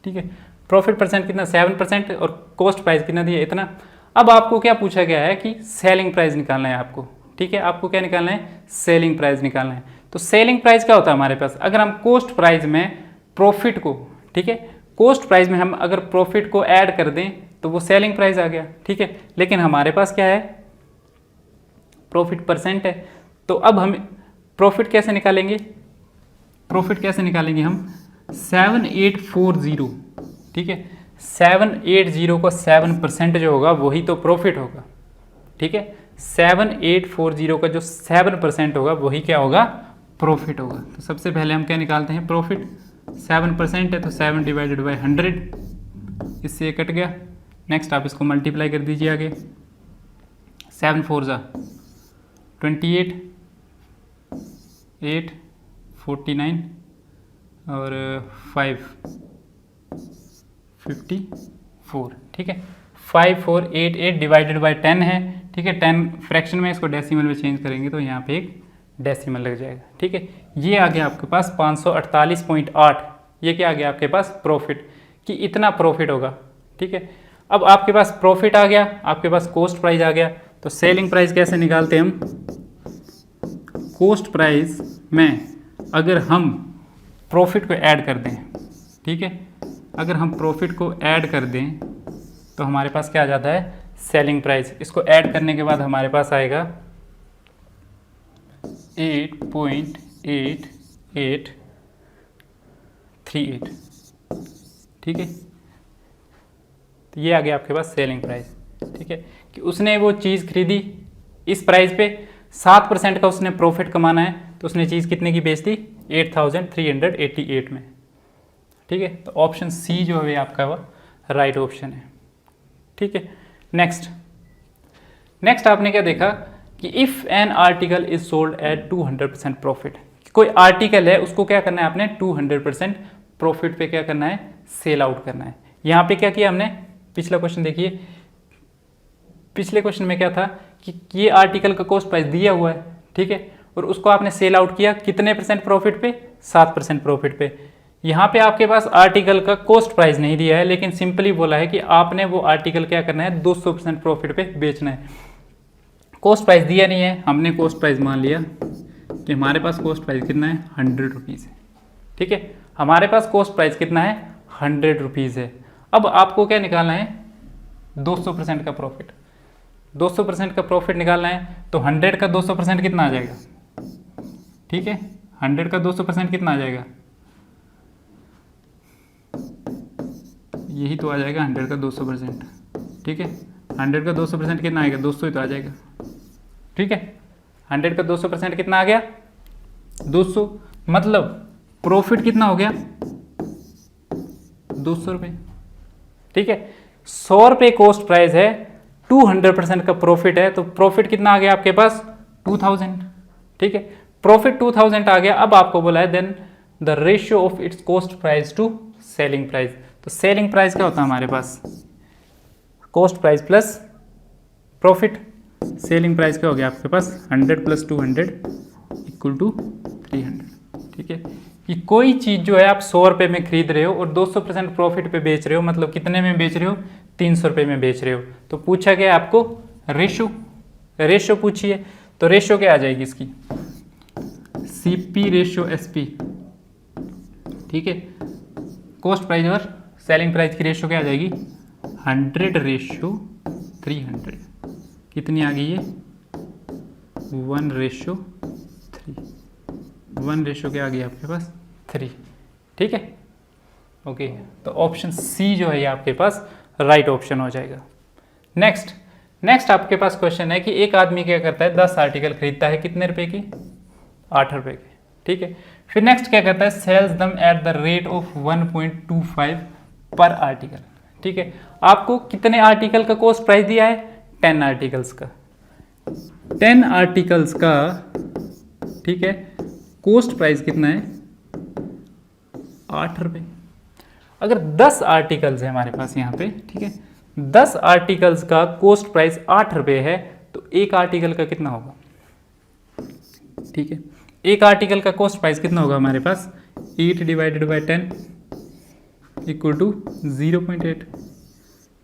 ठीक है। प्रॉफिट परसेंट कितना 7% और कॉस्ट प्राइस कितना दिया, इतना। अब आपको क्या पूछा गया है कि सेलिंग प्राइस निकालना है आपको, ठीक है, आपको क्या निकालना है, सेलिंग प्राइस निकालना है। तो सेलिंग प्राइस क्या होता है हमारे पास, अगर हम कॉस्ट प्राइस में प्रॉफिट को, ठीक है, कोस्ट प्राइस में हम अगर प्रॉफिट को ऐड कर दें तो वो सेलिंग प्राइस आ गया, ठीक है। लेकिन हमारे पास क्या है, प्रॉफिट परसेंट है। तो अब हम प्रॉफिट कैसे निकालेंगे, प्रॉफिट कैसे निकालेंगे हम 7840, ठीक है। 780 को 7% जो होगा वही तो प्रॉफिट होगा, ठीक है। 7840 का जो 7% होगा वही क्या होगा, प्रॉफिट होगा। तो सबसे पहले हम क्या निकालते हैं, प्रॉफिट 7% है तो 7 डिवाइडेड बाई 100, इससे ये कट गया। नेक्स्ट आप इसको मल्टीप्लाई कर दीजिए आगे, 7 4 जा 28, 8 49 और 5 54, ठीक है। 5488 डिवाइडेड बाई 10 है, ठीक है। 10 फ्रैक्शन में, इसको डेसिमल में चेंज करेंगे तो यहाँ पे एक डेसिमल लग जाएगा, ठीक है। ये आ गया आपके पास 548.8, ये क्या आ गया आपके पास, प्रॉफिट, कि इतना प्रॉफिट होगा, ठीक है। अब आपके पास प्रॉफिट आ गया, आपके पास कॉस्ट प्राइस आ गया, तो सेलिंग प्राइस कैसे निकालते हैं हम, कॉस्ट प्राइस में अगर हम प्रॉफिट को ऐड कर दें, ठीक है, अगर हम प्रॉफिट को ऐड कर दें तो हमारे पास क्या आ जाता है, सेलिंग प्राइस। इसको ऐड करने के बाद हमारे पास आएगा 8.8838, ठीक है। तो ये आ गया आपके पास सेलिंग प्राइस, ठीक है, कि उसने वो चीज़ खरीदी इस प्राइस पे, 7% का उसने प्रॉफिट कमाना है, तो उसने चीज़ कितने की बेच दी, 8388 में, ठीक है। तो ऑप्शन सी जो है आपका वो राइट ऑप्शन है, ठीक है। नेक्स्ट आपने क्या देखा कि if an article is sold at 200% profit, कोई आर्टिकल है उसको क्या करना है आपने 200% प्रॉफिट पे क्या करना है, सेल आउट करना है। यहाँ पे क्या किया हमने, पिछला क्वेश्चन देखिए, पिछले क्वेश्चन में क्या था कि ये आर्टिकल का कॉस्ट प्राइस दिया हुआ है, ठीक है, और उसको आपने सेल आउट किया कितने % प्रॉफिट पे, 7% प्रॉफिट पे। यहाँ पे आपके पास आर्टिकल का कॉस्ट प्राइस नहीं दिया है, लेकिन सिंपली बोला है कि आपने वो आर्टिकल क्या करना है, 200% प्रॉफिट पे बेचना है। कॉस्ट प्राइस दिया नहीं है, हमने कॉस्ट प्राइस मान लिया कि हमारे पास कॉस्ट प्राइस कितना है, 100 रुपीज़ है, ठीक है। हमारे पास कॉस्ट प्राइस कितना है, 100 रुपीज़ है। अब आपको क्या निकालना है, 200% का प्रॉफिट, 200% का प्रॉफिट निकालना है, तो 100 का 200% कितना आ जाएगा, ठीक है। 100 का 200% कितना आ जाएगा, यही तो आ जाएगा 100 का 200%, ठीक है। 100 का 200% कितना आएगा, 200 ही तो आ जाएगा, ठीक है। 100 का 200% कितना आ गया, 200, मतलब प्रॉफिट कितना हो गया, 200 रुपये, ठीक है। 100 रुपये कॉस्ट प्राइस है, 200% का प्रॉफिट है, तो प्रॉफिट कितना आ गया आपके पास, 2000, ठीक है। प्रॉफिट 2000 आ गया। अब आपको बोला है then the ratio of its cost price to selling price. तो सेलिंग प्राइस क्या होता है हमारे पास, cost price plus profit. Selling price क्या हो गया आपके पास, 100 + 200 = 300, ठीक है। कि कोई चीज़ जो है आप 100 रुपये में खरीद रहे हो और 200% प्रॉफिट पे बेच रहे हो, मतलब कितने में बेच रहे हो, 300 रुपये में बेच रहे हो। तो पूछा गया आपको रेशो पूछिए, तो रेशो क्या आ जाएगी इसकी, CP रेशो SP, ठीक है। कॉस्ट प्राइस और सेलिंग प्राइस की रेशो क्या आ जाएगी, 100:300, कितनी आ गई है, 1:3, 1 रेशो क्या आ गई आपके पास, 3, ठीक है। ओके, तो ऑप्शन सी जो है ये आपके पास राइट ऑप्शन हो जाएगा। नेक्स्ट आपके पास क्वेश्चन है कि एक आदमी क्या करता है, 10 आर्टिकल खरीदता है, कितने रुपए की, 8 रुपए के, ठीक है। फिर नेक्स्ट क्या करता है, सेल्स दम एट द रेट ऑफ 1.25 पर आर्टिकल, ठीक है। आपको कितने आर्टिकल का कॉस्ट प्राइस दिया है, 10 आर्टिकल्स का, 10 आर्टिकल्स का, ठीक है। कॉस्ट प्राइस कितना है, 8 रुपये। अगर 10 आर्टिकल्स है हमारे पास यहाँ पे, ठीक है, 10 आर्टिकल्स का कॉस्ट प्राइस 8 रुपये है, तो एक आर्टिकल का कितना होगा, ठीक है। एक आर्टिकल का कॉस्ट प्राइस कितना होगा हमारे पास, 8 / 10 = 0.8,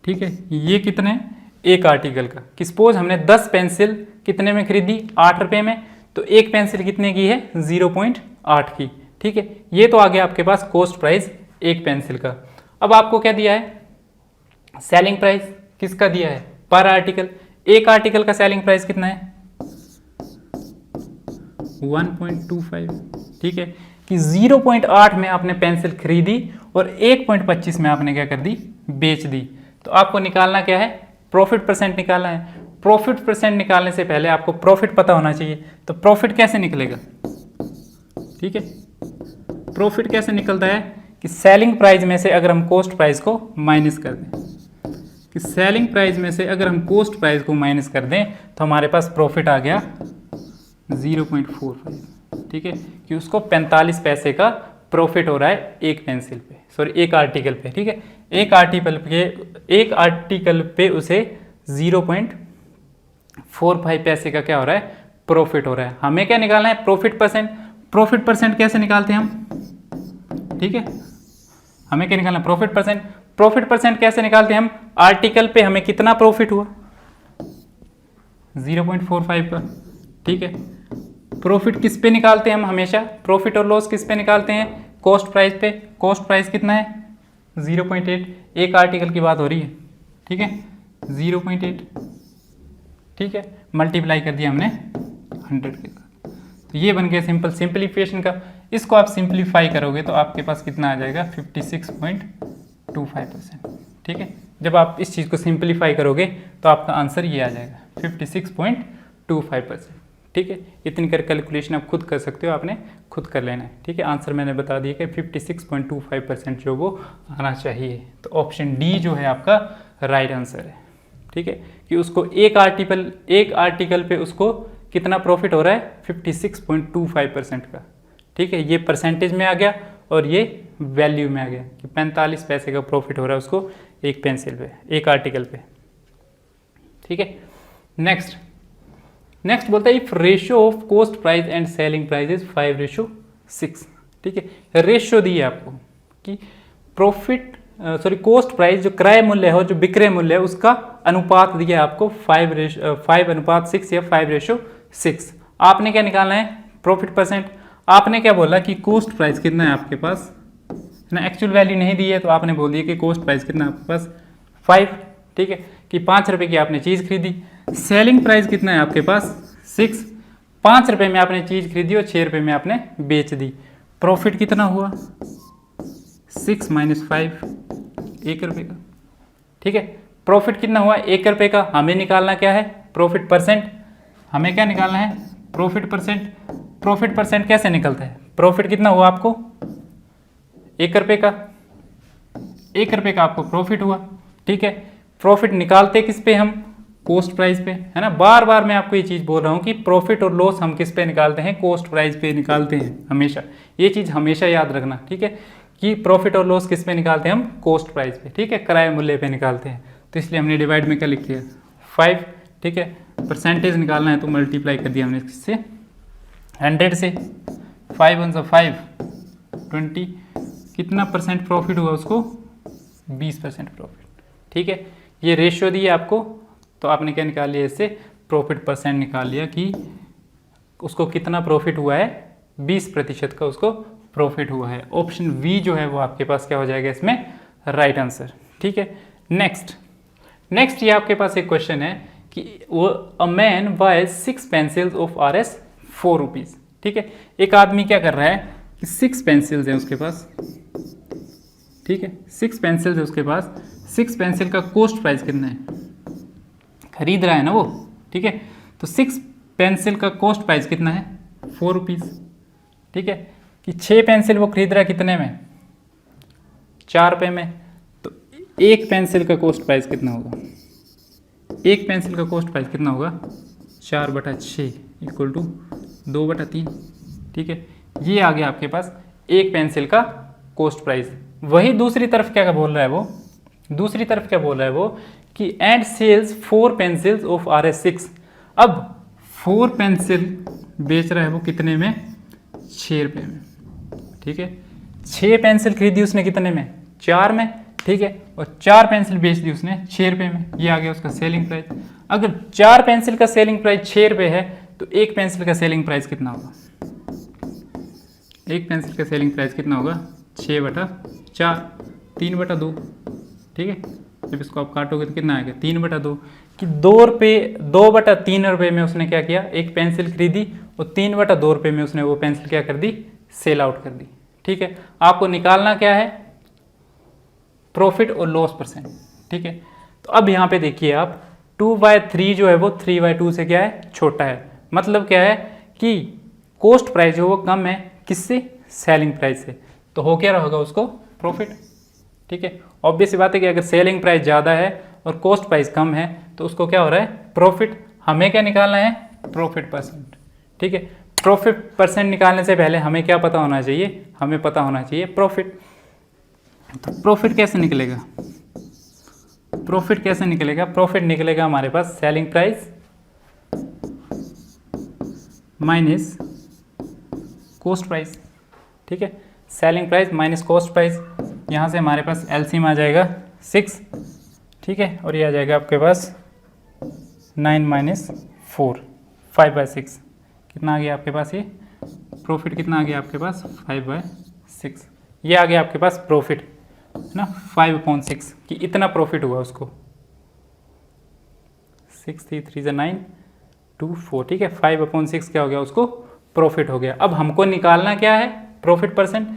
ठीक है। ये कितने, एक आर्टिकल का, कि सपोज हमने 10 पेंसिल कितने में खरीदी, 8 रुपये में, तो एक पेंसिल कितने की है, 0.8 की, ठीक है। ये तो आ गया आपके पास कॉस्ट प्राइस एक पेंसिल का। अब आपको क्या दिया है, सेलिंग प्राइस किसका दिया है, पर आर्टिकल। एक आर्टिकल का सेलिंग प्राइस कितना है 1.25, ठीक है, कि 0.8 में आपने पेंसिल खरीदी और 1.25 में आपने क्या कर दी, बेच दी। तो आपको निकालना क्या है, प्रॉफिट परसेंट निकालना है। प्रॉफिट परसेंट निकालने से पहले आपको प्रॉफिट पता होना चाहिए। तो प्रॉफिट कैसे निकलेगा, ठीक है, प्रॉफिट कैसे निकलता है कि सेलिंग प्राइस में से अगर हम कॉस्ट प्राइस को माइनस कर दें, कि सेलिंग प्राइस में से अगर हम कॉस्ट प्राइस को माइनस कर दें तो हमारे पास प्रॉफिट आ गया 0.45, ठीक है, कि उसको 45 पैसे का प्रॉफिट हो रहा है एक पेंसिल पे, सॉरी एक आर्टिकल पे, ठीक है, एक आर्टिकल पे उसे 0.45 पैसे का क्या हो रहा है, प्रॉफिट हो रहा है। हमें क्या निकालना है, प्रॉफिट परसेंट। प्रॉफिट परसेंट कैसे निकालते हैं हम, ठीक है, हमें क्या निकालना है, प्रॉफिट परसेंट। प्रॉफिट परसेंट कैसे निकालते हैं हम, आर्टिकल पे हमें कितना प्रॉफिट हुआ 0.45 का, ठीक है। प्रॉफिट किस पे निकालते हैं हम हमेशा, प्रॉफिट और लॉस किस पे निकालते हैं, कॉस्ट प्राइस पे। कॉस्ट प्राइस कितना है 0.8, एक आर्टिकल की बात हो रही है, ठीक है, 0.8, ठीक है, मल्टीप्लाई कर दिया हमने 100 के साथ। तो ये बन गया सिंपल सिंप्लीफिकेशन का। इसको आप सिंप्लीफाई करोगे तो आपके पास कितना आ जाएगा 56.25%, ठीक है। जब आप इस चीज़ को सिंप्लीफाई करोगे तो आपका आंसर ये आ जाएगा 56.25%, ठीक है। इतनी कर कैलकुलेशन आप खुद कर सकते हो, आपने खुद कर लेना है, ठीक है। आंसर मैंने बता दिया कि 56.25% जो वो आना चाहिए। तो ऑप्शन डी जो है आपका राइट आंसर है, ठीक है, कि उसको एक आर्टिकल पे उसको कितना प्रॉफिट हो रहा है 56.25% का, ठीक है। ये परसेंटेज में आ गया और ये वैल्यू में आ गया कि 45 पैसे का प्रॉफिट हो रहा है उसको एक पेंसिल पे, एक आर्टिकल पे, ठीक है। नेक्स्ट बोलता है if ratio of cost price and selling price is 5:6, ठीक है। रेशियो दी है आपको कि कॉस्ट प्राइस जो क्रय मूल्य है और जो विक्रय मूल्य है उसका अनुपात दिया है आपको 5:6 या 5:6। आपने क्या निकालना है, प्रॉफिट परसेंट। आपने क्या बोला कि कॉस्ट प्राइस कितना है आपके पास, है ना, एक्चुअल वैल्यू नहीं दी है तो आपने बोल दिया कि कॉस्ट प्राइस कितना है आपके पास 5, ठीक है, कि 5 रुपए की आपने चीज़ खरीदी। सेलिंग प्राइस कितना है आपके पास 6, 5 रुपए में आपने चीज़ खरीदी और 6 रुपए में आपने बेच दी। प्रॉफिट कितना हुआ 6 - 5, 1 रुपये का, ठीक है। प्रॉफिट कितना हुआ 1 रुपये का। हमें निकालना क्या है, प्रॉफिट परसेंट। हमें क्या निकालना है, प्रॉफिट परसेंट। प्रॉफिट परसेंट कैसे निकलता है, प्रॉफिट कितना हुआ आपको 1 रुपये का, 1 रुपये का आपको प्रॉफिट हुआ, ठीक है। प्रॉफिट निकालते किस पे हम, कॉस्ट प्राइस पे, है ना। बार बार मैं आपको ये चीज़ बोल रहा हूँ कि प्रॉफिट और लॉस हम किस पे निकालते हैं, कॉस्ट प्राइस पे निकालते हैं हमेशा। ये चीज़ हमेशा याद रखना, ठीक है, कि प्रॉफिट और लॉस किस पे निकालते हैं हम, कॉस्ट प्राइस पे, ठीक है, क्रय मूल्य पे निकालते हैं। तो इसलिए हमने डिवाइड में क्या लिख दिया 5, ठीक है। परसेंटेज निकालना है तो मल्टीप्लाई कर दिया हमने इससे 100 से, 5 × 5 20, कितना परसेंट प्रॉफिट हुआ उसको 20% प्रॉफिट, ठीक है। ये रेशियो दी है आपको तो आपने क्या निकाल लिया, इससे प्रॉफिट परसेंट निकाल लिया कि उसको कितना प्रॉफिट हुआ है, 20% का उसको प्रॉफिट हुआ है। ऑप्शन वी जो है वो आपके पास क्या हो जाएगा इसमें राइट आंसर, ठीक है। नेक्स्ट ये आपके पास एक क्वेश्चन है कि वो a man buy 6 pencils of RS 4 rupees, ठीक है। एक आदमी क्या कर रहा है कि 6 पेंसिल्स हैं उसके पास, ठीक है, 6 पेंसिल्स है उसके पास। 6 पेंसिल का कॉस्ट प्राइस कितना है, खरीद रहा है ना वो, ठीक है। तो 6 पेंसिल का कॉस्ट प्राइस कितना है 4 रुपीज़, ठीक है, कि 6 पेंसिल वो खरीद रहा है कितने में, 4 रुपये में। तो एक पेंसिल का कॉस्ट प्राइस कितना होगा, एक पेंसिल का कॉस्ट प्राइस कितना होगा 4/6 = 2/3, ठीक है। ये आ गया आपके पास एक पेंसिल का कॉस्ट प्राइस। वही दूसरी तरफ क्या बोल रहा है वो, दूसरी तरफ क्या बोल रहा है वो कि and sells 4 pencils of RS 6। अब 4 पेंसिल बेच रहा है वो कितने में, 6 रुपये में, ठीक है। 6 पेंसिल खरीदी उसने कितने में, 4 में, ठीक है, और 4 पेंसिल बेच दी उसने 6 रुपये में। ये आ गया उसका सेलिंग प्राइस। अगर 4 पेंसिल का सेलिंग प्राइस 6 रुपये है तो एक पेंसिल का सेलिंग प्राइस कितना होगा, एक पेंसिल का सेलिंग प्राइस कितना होगा 6/4। 3/2, ठीक है। जब इसको आप काटोगे तो कितना आएगा 3/2, कि 2/3 रुपये में उसने क्या किया, एक पेंसिल खरीदी और 3/2 रुपये में उसने वो पेंसिल क्या कर दी, सेल आउट कर दी, ठीक है। आपको निकालना क्या है, प्रॉफिट और लॉस परसेंट, ठीक है। तो अब यहाँ पे देखिए आप 2/3 जो है वो 3/2 से क्या है, छोटा है। मतलब क्या है कि कॉस्ट प्राइस जो वो कम है, किससे, सेलिंग प्राइस से, तो हो क्या होगा उसको, प्रॉफिट, ठीक है। ऑब्वियस सी बात है कि अगर सेलिंग प्राइस ज़्यादा है और कॉस्ट प्राइस कम है तो उसको क्या हो रहा है, प्रॉफिट। हमें क्या निकालना है, प्रॉफिट परसेंट, ठीक है। प्रॉफिट परसेंट निकालने से पहले हमें क्या पता होना चाहिए, हमें पता होना चाहिए प्रॉफिट। तो प्रॉफिट कैसे निकलेगा, प्रॉफिट कैसे निकलेगा, प्रॉफिट निकलेगा हमारे पास selling price minus cost price, ठीक है। Selling price minus cost price, यहाँ से हमारे पास एलसीएम आ जाएगा 6, ठीक है। और ये आ जाएगा आपके पास 9 - 4, 5/6, कितना आ गया आपके पास, ये प्रॉफिट कितना आ गया आपके पास, 5/6। ये आ गया आपके पास प्रॉफिट, है ना, 5/6, कि इतना प्रॉफिट हुआ उसको। 6 3 3 9 2 4, ठीक है। 5/6 क्या हो गया, उसको प्रॉफिट हो गया। अब हमको निकालना क्या है, प्रॉफिट परसेंट।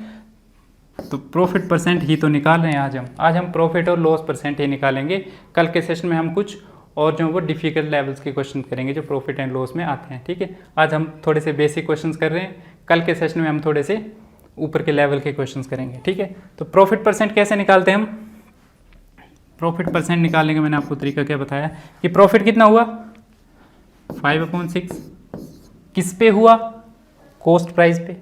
तो प्रॉफिट परसेंट ही तो निकाल रहे हैं आज हम प्रॉफिट और लॉस परसेंट ही निकालेंगे। कल के सेशन में हम कुछ और जो वो डिफिकल्ट लेवल्स के क्वेश्चन करेंगे जो प्रॉफिट एंड लॉस में आते हैं, ठीक है। आज हम थोड़े से बेसिक क्वेश्चंस कर रहे हैं, कल के सेशन में हम थोड़े से ऊपर के लेवल के क्वेश्चंस करेंगे, ठीक है। तो प्रॉफिट परसेंट कैसे निकालते हैं हम, प्रॉफिट परसेंट निकालने का मैंने आपको तरीका क्या बताया कि प्रॉफिट कितना हुआ, 5/6, किस पे हुआ, कॉस्ट प्राइस पे,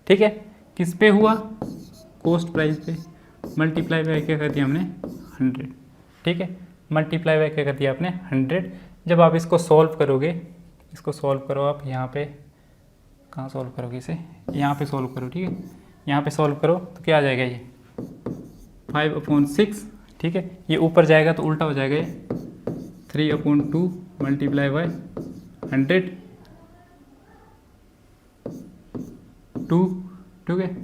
ठीक है। किस पे हुआ, कॉस्ट प्राइस पे, मल्टीप्लाई बाय क्या कर दिया हमने, 100, ठीक है। मल्टीप्लाई बाय क्या कर दिया आपने, 100। जब आप इसको सॉल्व करोगे, इसको सॉल्व करो आप, यहाँ पे कहाँ सॉल्व करोगे इसे, यहाँ पे सॉल्व करो, ठीक है। यहाँ पे सॉल्व करो तो क्या आ जाएगा, ये 5/6, ठीक है। ये ऊपर जाएगा तो उल्टा हो जाएगा, ये 3/2 मल्टीप्लाई बाय 100 2, ठीक है।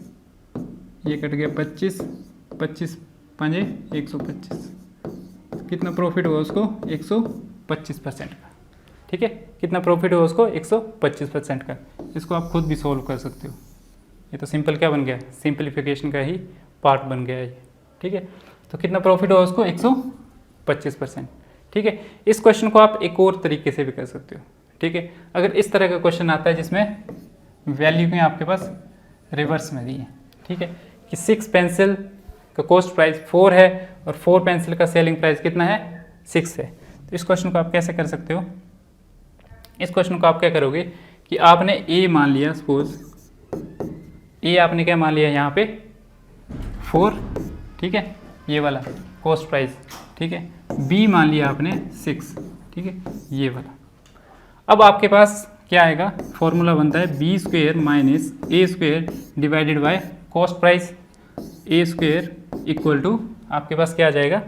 ये कट गया 25, 25 5 125, कितना प्रॉफिट हुआ उसको, 125% का, ठीक है। कितना प्रॉफिट हुआ उसको, 125% का। इसको आप खुद भी सोल्व कर सकते हो, ये तो सिंपल क्या बन गया, सिंपलीफिकेशन का ही पार्ट बन गया है, ठीक है। तो कितना प्रॉफिट हुआ उसको, 125%, ठीक है। इस क्वेश्चन को आप एक और तरीके से भी कर सकते हो, ठीक है। अगर इस तरह का क्वेश्चन आता है जिसमें वैल्यू में आपके पास रिवर्स में दी है, ठीक है, कि 6 पेंसिल का कॉस्ट प्राइस 4 है और 4 पेंसिल का सेलिंग प्राइस कितना है, 6 है। तो इस क्वेश्चन को आप कैसे कर सकते हो, इस क्वेश्चन को आप क्या करोगे कि आपने ए मान लिया, सपोज ए आपने क्या मान लिया यहाँ पे 4, ठीक है, ये वाला कॉस्ट प्राइस, ठीक है। बी मान लिया आपने 6, ठीक है, ये वाला। अब आपके पास क्या आएगा, फॉर्मूला बनता है B² - A² divided by cost price A² equal to, आपके पास क्या आ जाएगा,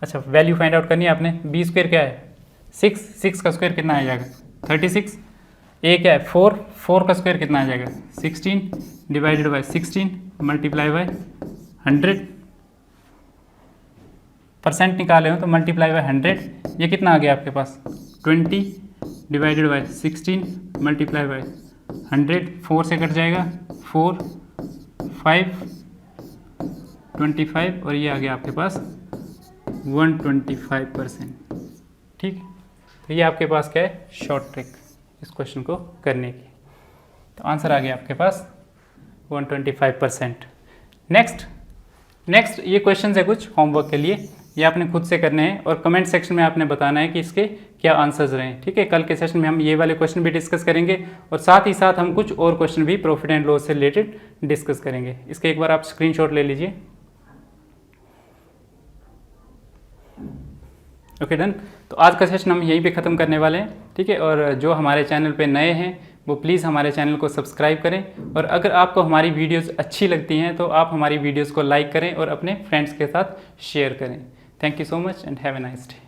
अच्छा वैल्यू फाइंड आउट करनी है आपने। B² क्या है 6 का स्क्वायर कितना आ जाएगा 36, A क्या है 4 का स्क्वायर कितना आ जाएगा 16 divided by 16 multiply by 100, percent निकाले हो तो मल्टीप्लाई बाय 100, ये कितना आ गया आपके पास 20 डिवाइडेड बाय 16 मल्टीप्लाई बाय 100, 4 से कट जाएगा 4 5 25 और ये आ गया आपके पास 125%, ठीक। तो ये आपके पास क्या है, शॉर्ट ट्रिक इस क्वेश्चन को करने की। तो आंसर आ गया आपके पास 125%। नेक्स्ट ये क्वेश्चन है कुछ होमवर्क के लिए, ये आपने खुद से करने हैं और कमेंट सेक्शन में आपने बताना है कि इसके क्या आंसर्स रहे, ठीक है। कल के सेशन में हम ये वाले क्वेश्चन भी डिस्कस करेंगे और साथ ही साथ हम कुछ और क्वेश्चन भी प्रॉफिट एंड लॉस से रिलेटेड डिस्कस करेंगे। इसके एक बार आप स्क्रीनशॉट ले लीजिए। Okay done. तो आज का सेशन हम यहीं पे ख़त्म करने वाले हैं, ठीक है। और जो हमारे चैनल पे नए हैं वो प्लीज़ हमारे चैनल को सब्सक्राइब करें और अगर आपको हमारी वीडियोस अच्छी लगती हैं तो आप हमारी वीडियोस को लाइक करें और अपने फ्रेंड्स के साथ शेयर करें। Thank you so much and have a nice day.